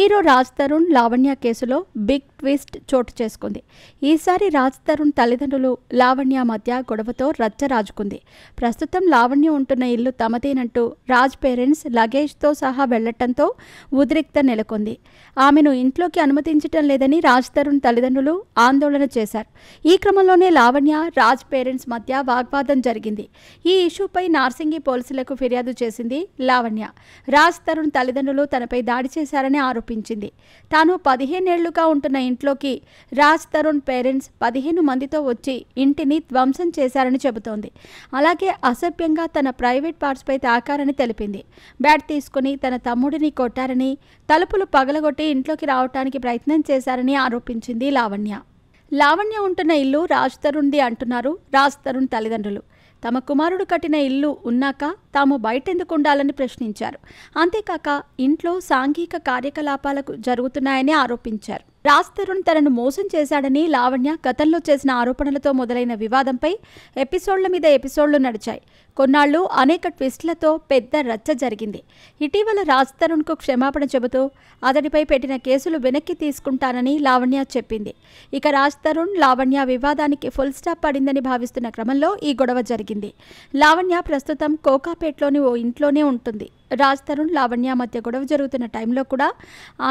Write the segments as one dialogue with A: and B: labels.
A: Hero Raj Tarun Lavanya కేసులో big twist చోటు చేసుకుంది. ఈసారి రాజ్ తరుణ్ తల్లిదండ్రులు లావణ్య మధ్య గొడవతో రచ్చ రాజుకుంది. ప్రస్తుతం లావణ్య ఉంటున్న ఇల్లు తమదేనంటూ రాజ్ పేరెంట్స్ లగేజ్తో సహా వెళ్లటంతో ఉద్రిక్త నెలకొంది. ఆమెను ఇంట్లోకి అనుమతించటం లేదని రాజ్ తరుణ్ తల్లిదండ్రులు ఆందోళన చేశారు. ఈ క్రమంలోనే లావణ్య రాజ్ పేరెంట్స్ మధ్య వాగ్వాదం జరిగింది. ఈ ఇష్యూపై నార్సింగి పోలీసులకు ఫిర్యాదు చేసింది లావణ్య. రాజ్ తరుణ్ తల్లిదండ్రులు తనపై దాడి చేశారని ఆరోపించింది. తాను 15 ఏళ్లుగా ఉంటున్న ఇంట్లోకి రాజ్ తరుణ్ పేరెంట్స్ 15 మందితో వచ్చి ఇంటిని ధ్వంసం చేశారని చెబుతోంది. అలాగే అసభ్యంగా తన ప్రైవేట్ పార్ట్స్పై తాకారని తెలిపింది. బ్యాట్ తీసుకుని తన తమ్ముడిని కొట్టారని, తలుపులు పగలగొట్టి ఇంట్లోకి రావడానికి ప్రయత్నం చేశారని ఆరోపించింది లావణ్య. లావణ్య ఉంటున్న ఇల్లు రాజ్ తరుణ్ది అంటున్నారు రాజ్ తరుణ్ తల్లిదండ్రులు. తమ కుమారుడు కట్టిన ఇల్లు ఉన్నాక తాము బయటెందుకు ఉండాలని ప్రశ్నించారు. అంతేకాక ఇంట్లో సాంఘిక కార్యకలాపాలకు జరుగుతున్నాయని ఆరోపించారు. రాజ్ తరుణ్ తనను మోసం చేశాడని లావణ్య గతంలో చేసిన ఆరోపణలతో మొదలైన వివాదంపై ఎపిసోడ్ల మీద ఎపిసోడ్లు నడిచాయి. కొన్నాళ్లు అనేక ట్విస్టులతో పెద్ద రచ్చ జరిగింది. ఇటీవల రాజ్ తరుణ్కు క్షమాపణ చెబుతూ అతడిపై పెట్టిన కేసులు వెనక్కి తీసుకుంటానని లావణ్య చెప్పింది. ఇక రాజ్ తరుణ్ లావణ్య వివాదానికి ఫుల్ స్టాప్ పడిందని భావిస్తున్న క్రమంలో ఈ గొడవ జరిగింది. లావణ్య ప్రస్తుతం కోకాపేట్లోని ఓ ఇంట్లోనే ఉంటుంది. రాజ్ తరుణ్ లావణ్య మధ్య గొడవ జరుగుతున్న టైంలో కూడా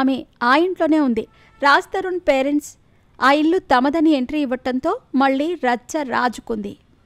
A: ఆమె ఆ ఇంట్లోనే ఉంది. రాజ్ తరుణ్ పేరెంట్స్ ఆ ఇల్లు తమదని ఎంట్రీ ఇవ్వటంతో మళ్లీ రచ్చ రాజుకుంది.